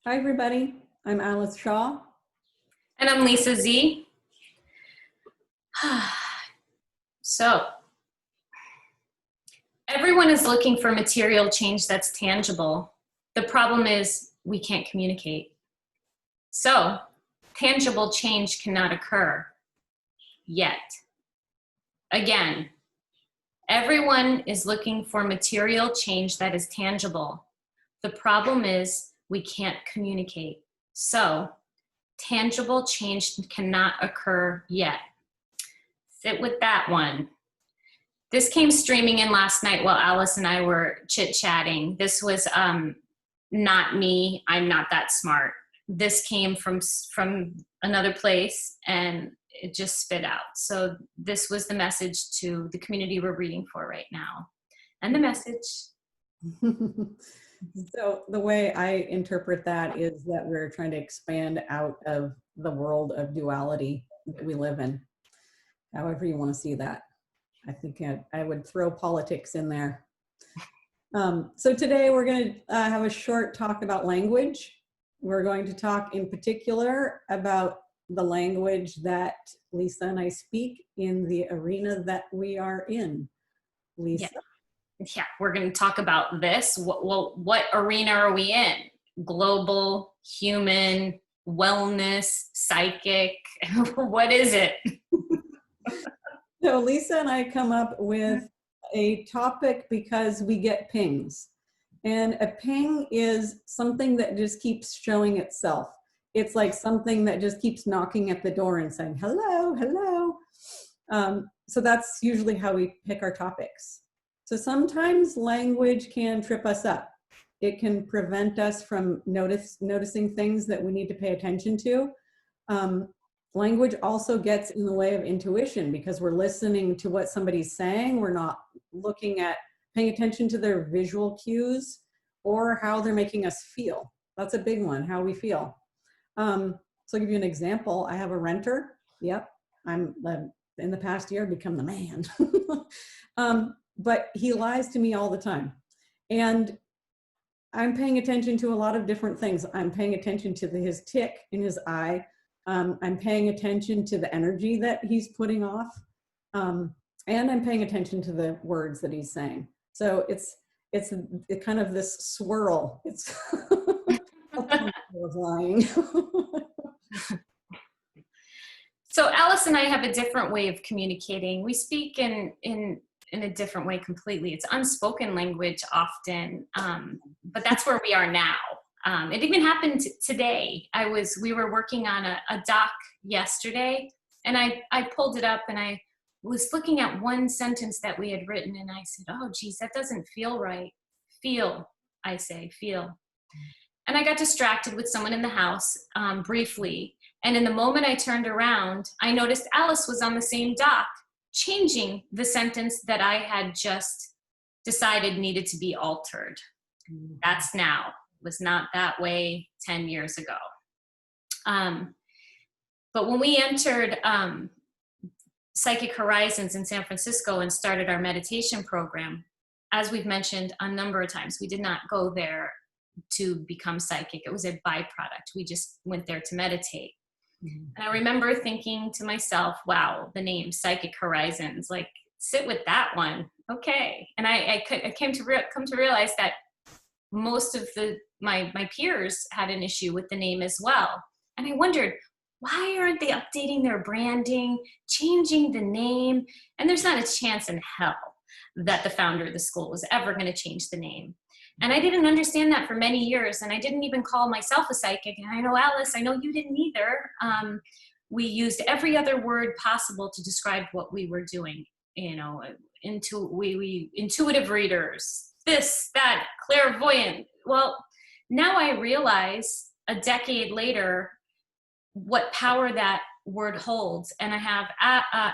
Hi, everybody. I'm Alice Shaw. And I'm Lisa Z. So, everyone is looking for material change that's tangible. The problem is we can't communicate. So, tangible change cannot occur yet. Again, everyone is looking for material change that is tangible. The problem is we can't communicate. So, tangible change cannot occur yet. Sit with that one. This came streaming in last night while Alice and I were chit-chatting. This was not me. I'm not that smart. This came from another place, and it just spit out. So this was the message to the community we're reading for right now. And the message. So the way I interpret that is that we're trying to expand out of the world of duality that we live in, however you want to see that. I think I would throw politics in there. So today we're going to have a short talk about language. We're going to talk in particular about the language that Lisa and I speak in the arena that we are in. Lisa? Yeah, we're going to talk about this. What arena are we in? Global, human, wellness, psychic? What is it? So Lisa and I come up with a topic because we get pings. And a ping is something that just keeps showing itself. It's like something that just keeps knocking at the door and saying, hello, hello. So that's usually how we pick our topics. So sometimes language can trip us up. It can prevent us from noticing things that we need to pay attention to. Language also gets in the way of intuition because we're listening to what somebody's saying. We're not paying attention to their visual cues or how they're making us feel. That's a big one, how we feel. So I'll give you an example. I have a renter. Yep, I'm in the past year become the man. But he lies to me all the time. And I'm paying attention to a lot of different things. I'm paying attention to his tick in his eye. I'm paying attention to the energy that he's putting off. And I'm paying attention to the words that he's saying. So it's kind of this swirl. It's lying. So Alice and I have a different way of communicating. We speak in a different way completely. It's unspoken language often, but that's where we are now. It even happened today. We were working on a doc yesterday, and I pulled it up and I was looking at one sentence that we had written, and I said, oh geez, that doesn't feel right. Feel, I say, feel. And I got distracted with someone in the house briefly. And in the moment I turned around, I noticed Alice was on the same doc, changing the sentence that I had just decided needed to be altered. That's now. It was not that way 10 years ago. But when we entered Psychic Horizons in San Francisco and started our meditation program, as we've mentioned a number of times, we did not go there to become psychic. It was a byproduct. We just went there to meditate. Mm-hmm. And I remember thinking to myself, wow, the name Psychic Horizons, like sit with that one. Okay. And I came to come to realize that most of my peers had an issue with the name as well. And I wondered, why aren't they updating their branding, changing the name? And there's not a chance in hell that the founder of the school was ever going to change the name. And I didn't understand that for many years. And I didn't even call myself a psychic. And I know, Alice, I know you didn't either. We used every other word possible to describe what we were doing. You know, we intuitive readers, this, that, clairvoyant. Well, now I realize a decade later what power that word holds. And I have an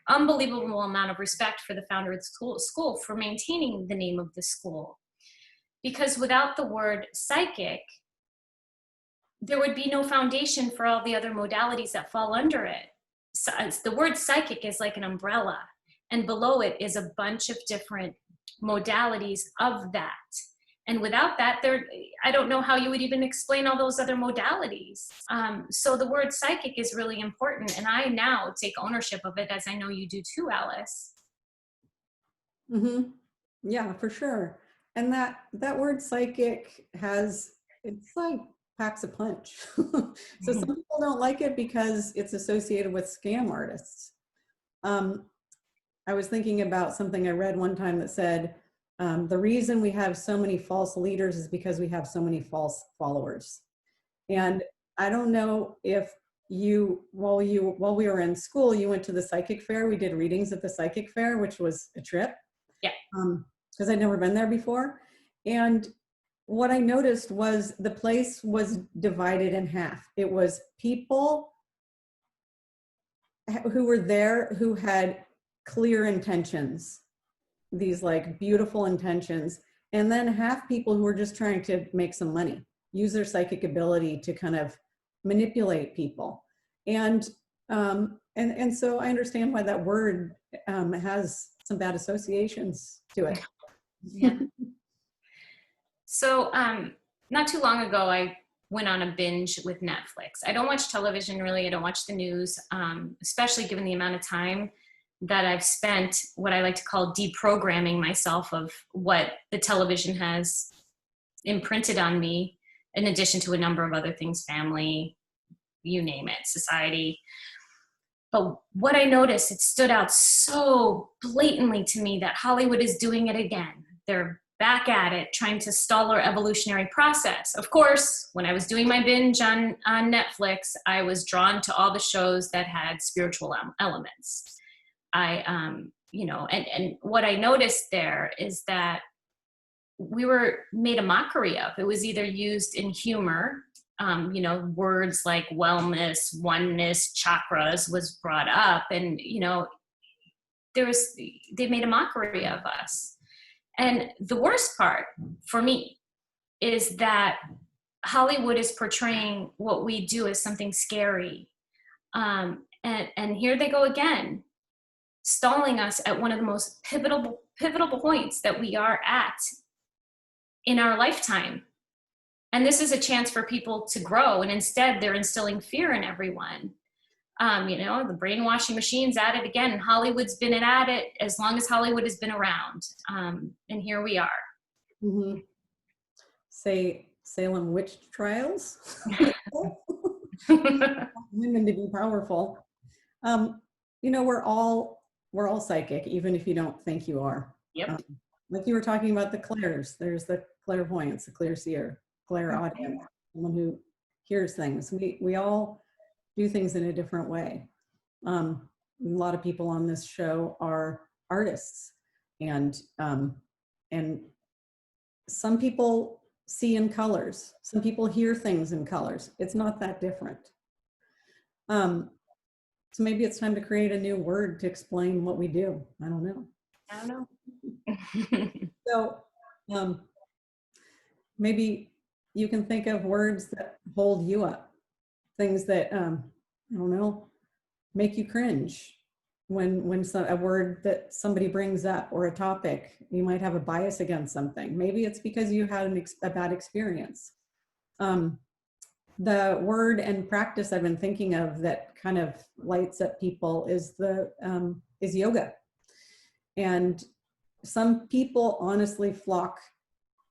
unbelievable amount of respect for the founder of the school for maintaining the name of the school. Because without the word psychic, there would be no foundation for all the other modalities that fall under it. So the word psychic is like an umbrella, and below it is a bunch of different modalities of that. And without that, I don't know how you would even explain all those other modalities. So the word psychic is really important. And I now take ownership of it, as I know you do too, Alice. Mm-hmm. Yeah, for sure. And that word psychic it's like packs a punch. So some people don't like it because it's associated with scam artists. I was thinking about something I read one time that said, the reason we have so many false leaders is because we have so many false followers. And I don't know if while we were in school, you went to the psychic fair. We did readings at the psychic fair, which was a trip. Yeah. Because I'd never been there before. And what I noticed was the place was divided in half. It was people who were there who had clear intentions, these like beautiful intentions, and then half people who were just trying to make some money, use their psychic ability to kind of manipulate people. And so I understand why that word has some bad associations to it. Yeah. So not too long ago, I went on a binge with Netflix. I don't watch television really. I don't watch the news, especially given the amount of time that I've spent what I like to call deprogramming myself of what the television has imprinted on me, in addition to a number of other things, family, you name it, society. But what I noticed, it stood out so blatantly to me that Hollywood is doing it again. They're back at it, trying to stall our evolutionary process. Of course, when I was doing my binge on Netflix, I was drawn to all the shows that had spiritual elements. And what I noticed there is that we were made a mockery of. It was either used in humor, words like wellness, oneness, chakras was brought up, and they made a mockery of us. And the worst part for me is that Hollywood is portraying what we do as something scary, and here they go again, stalling us at one of the most pivotal points that we are at in our lifetime. And this is a chance for people to grow, and instead they're instilling fear in everyone. The brainwashing machine's at it again. Hollywood's been at it as long as Hollywood has been around. And here we are. Mm-hmm. Say Salem witch trials. Women to be powerful. We're all psychic, even if you don't think you are. Yep. Like you were talking about the clairs. There's the clairvoyance, the clairseer, clairaudience, someone who hears things. We all do things in a different way. A lot of people on this show are artists, and some people see in colors. Some people hear things in colors. It's not that different. So maybe it's time to create a new word to explain what we do. I don't know. So maybe you can think of words that hold you up, things that make you cringe when a word that somebody brings up, or a topic. You might have a bias against something. Maybe it's because you had a bad experience. The word and practice I've been thinking of that kind of lights up people is yoga. And some people honestly flock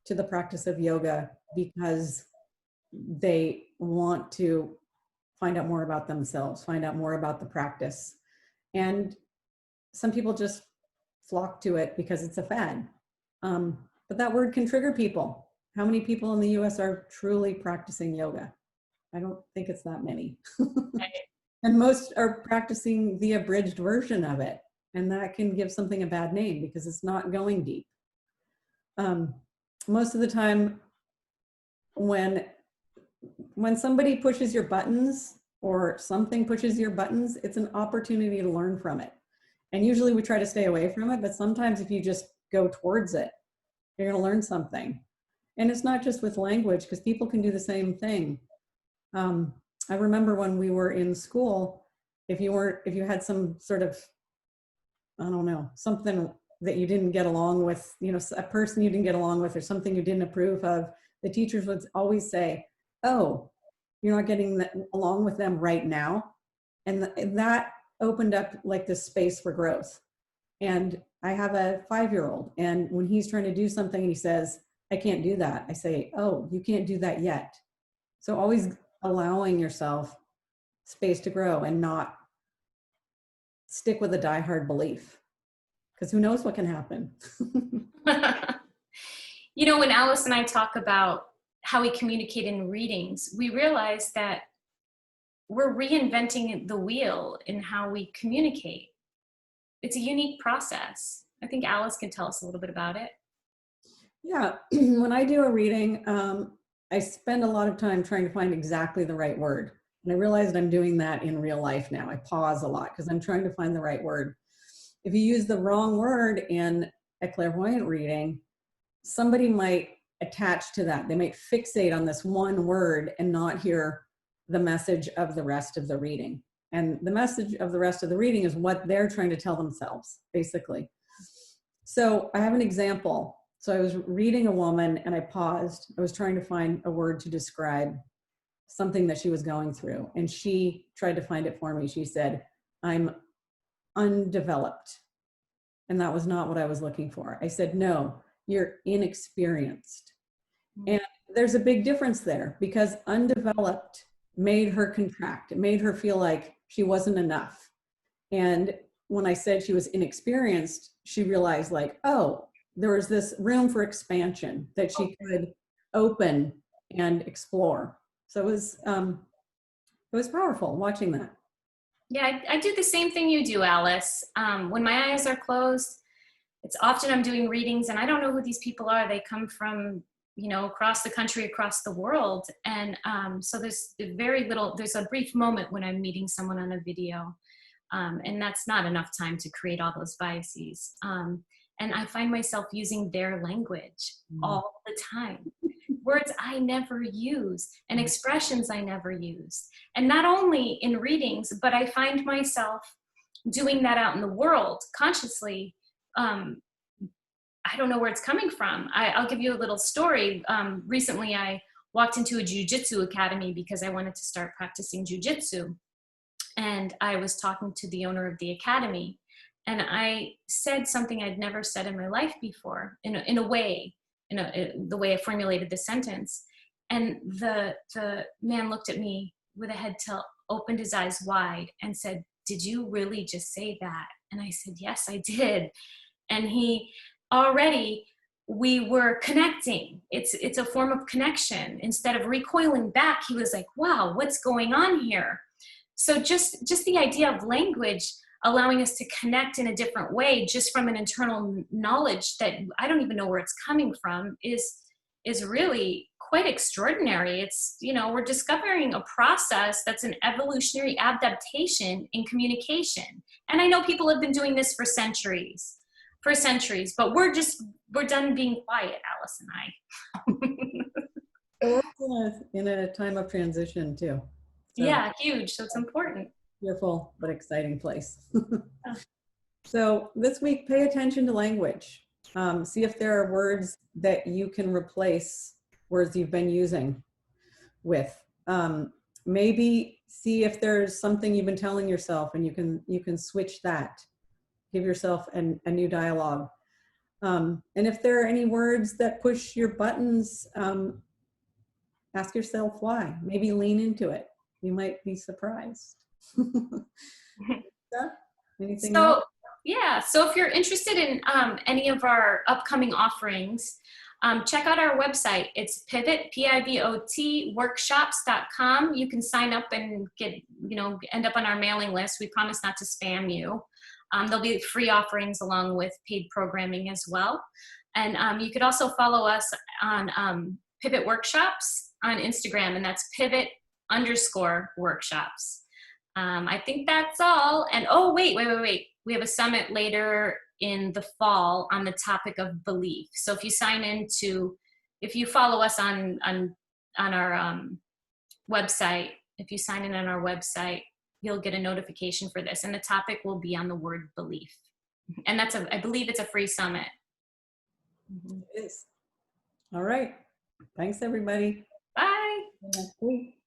to the practice of yoga because they want to find out more about themselves, find out more about the practice. And some people just flock to it because it's a fad. But that word can trigger people. How many people in the US are truly practicing yoga? I don't think it's that many. And most are practicing the abridged version of it. And that can give something a bad name because it's not going deep. Most of the time, when somebody pushes your buttons or something pushes your buttons, it's an opportunity to learn from it. And usually we try to stay away from it, but sometimes if you just go towards it, you're going to learn something. And it's not just with language, because people can do the same thing. I remember when we were in school, if you had some sort of, something that you didn't get along with, you know, a person you didn't get along with or something you didn't approve of, the teachers would always say, oh, you're not getting along with them right now. And that opened up like this space for growth. And I have a 5-year-old, and when he's trying to do something and he says, I can't do that, I say, oh, you can't do that yet. So always allowing yourself space to grow and not stick with a diehard belief, because who knows what can happen. You know, when Alice and I talk about how we communicate in readings, we realize that we're reinventing the wheel in how we communicate. It's a unique process. I think Alice can tell us a little bit about it. Yeah, when I do a reading, I spend a lot of time trying to find exactly the right word. And I realized I'm doing that in real life now. I pause a lot because I'm trying to find the right word. If you use the wrong word in a clairvoyant reading, somebody might attach to that. They might fixate on this one word and not hear the message of the rest of the reading. And the message of the rest of the reading is what they're trying to tell themselves, basically. So I have an example. So I was reading a woman and I paused. I was trying to find a word to describe something that she was going through. And she tried to find it for me. She said, I'm undeveloped. And that was not what I was looking for. I said, no, you're inexperienced. And there's a big difference there, because undeveloped made her contract. It made her feel like she wasn't enough. And when I said she was inexperienced, she realized like, oh, there was this room for expansion that she could open and explore. So it was powerful watching that. Yeah, I do the same thing you do, Alice. When my eyes are closed, it's often I'm doing readings and I don't know who these people are. They come from, you know, across the country, across the world. And so there's there's a brief moment when I'm meeting someone on a video. And that's not enough time to create all those biases. And I find myself using their language all the time. Words I never use and expressions I never use. And not only in readings, but I find myself doing that out in the world consciously. I don't know where it's coming from. I'll give you a little story. Recently, I walked into a jiu-jitsu academy because I wanted to start practicing jiu-jitsu. And I was talking to the owner of the academy. And I said something I'd never said in my life before, in a way, the way I formulated the sentence. And the man looked at me with a head tilt, opened his eyes wide and said, did you really just say that? And I said, yes, I did. And we were connecting. It's a form of connection. Instead of recoiling back, he was like, wow, what's going on here? So just the idea of language allowing us to connect in a different way, just from an internal knowledge that I don't even know where it's coming from, is really quite extraordinary. It's, you know, we're discovering a process that's an evolutionary adaptation in communication. And I know people have been doing this for centuries, but we're done being quiet, Alice and I. So we're in a time of transition too. So. Yeah, huge. So it's important. Fearful but exciting place. So this week, pay attention to language. See if there are words that you can replace words you've been using with. Maybe see if there's something you've been telling yourself and you can switch that. Give yourself a new dialogue. And if there are any words that push your buttons, ask yourself why. Maybe lean into it. You might be surprised. Anything else? Yeah, so if you're interested in any of our upcoming offerings, check out our website. It's pivot, P-I-V-O-T, workshops.com. You can sign up and end up on our mailing list. We promise not to spam you. There'll be free offerings along with paid programming as well. And you could also follow us on Pivot Workshops on Instagram, and that's pivot_workshops. I think that's all. And oh, wait. We have a summit later in the fall on the topic of belief. So if you follow us on our website, if you sign in on our website, you'll get a notification for this. And the topic will be on the word belief. And I believe it's a free summit. Mhm. It is. All right. Thanks, everybody. Bye. See you next week.